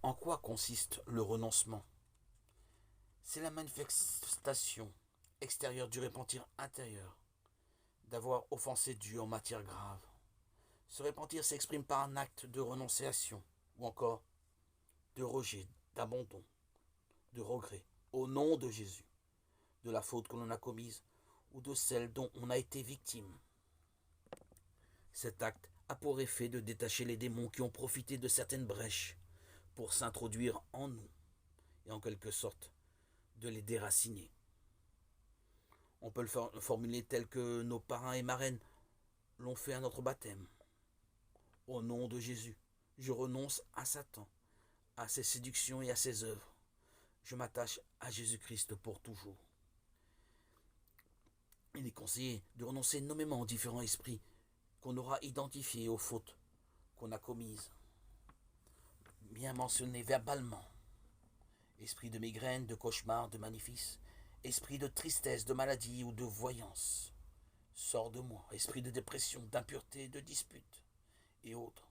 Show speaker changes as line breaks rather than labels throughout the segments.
En quoi consiste le renoncement? C'est la manifestation extérieure du repentir intérieur, d'avoir offensé Dieu en matière grave. Ce repentir s'exprime par un acte de renonciation ou encore de rejet, d'abandon, de regret, au nom de Jésus, de la faute que l'on a commise ou de celle dont on a été victime. Cet acte a pour effet de détacher les démons qui ont profité de certaines brèches pour s'introduire en nous et en quelque sorte de les déraciner. On peut le formuler tel que nos parrains et marraines l'ont fait à notre baptême. Au nom de Jésus, je renonce à Satan, à ses séductions et à ses œuvres. Je m'attache à Jésus-Christ pour toujours. Il est conseillé de renoncer nommément aux différents esprits qu'on aura identifiés aux fautes qu'on a commises, bien mentionnés verbalement. Esprit de migraine, de cauchemar, de maléfice, esprit de tristesse, de maladie ou de voyance. Sors de moi, esprit de dépression, d'impureté, de dispute et autres.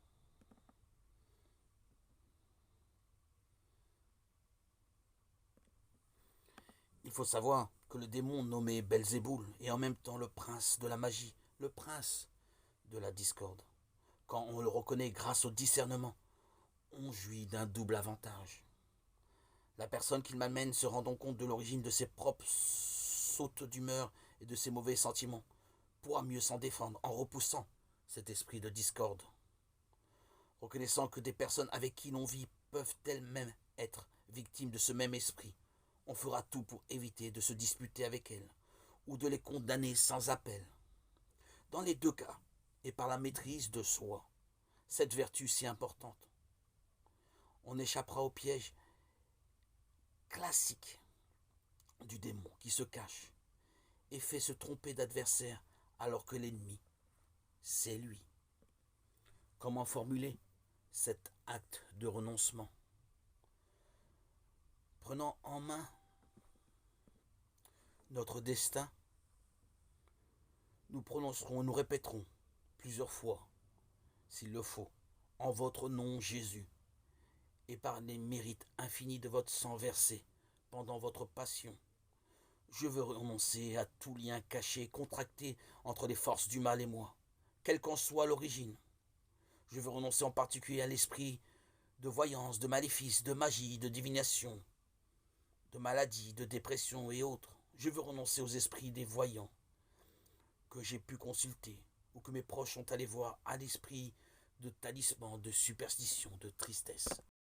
Il faut savoir que le démon nommé Belzéboul est en même temps le prince de la magie, le prince de la discorde. Quand on le reconnaît grâce au discernement, on jouit d'un double avantage. La personne qu'il m'amène se rendant compte de l'origine de ses propres sautes d'humeur et de ses mauvais sentiments pourra mieux s'en défendre en repoussant cet esprit de discorde. Reconnaissant que des personnes avec qui l'on vit peuvent elles-mêmes être victimes de ce même esprit, on fera tout pour éviter de se disputer avec elles ou de les condamner sans appel. Dans les deux cas, et par la maîtrise de soi, cette vertu si importante, on échappera au piège classique du démon qui se cache et fait se tromper d'adversaire alors que l'ennemi, c'est lui. Comment formuler cet acte de renoncement? Prenant en main notre destin, nous prononcerons, nous répéterons plusieurs fois, s'il le faut, en votre nom Jésus, et par les mérites infinis de votre sang versé pendant votre passion, je veux renoncer à tout lien caché, contracté entre les forces du mal et moi, quelle qu'en soit l'origine. Je veux renoncer en particulier à l'esprit de voyance, de maléfice, de magie, de divination, de maladie, de dépression et autres. Je veux renoncer aux esprits des voyants que j'ai pu consulter ou que mes proches sont allés voir, à l'esprit de talisman, de superstition, de tristesse.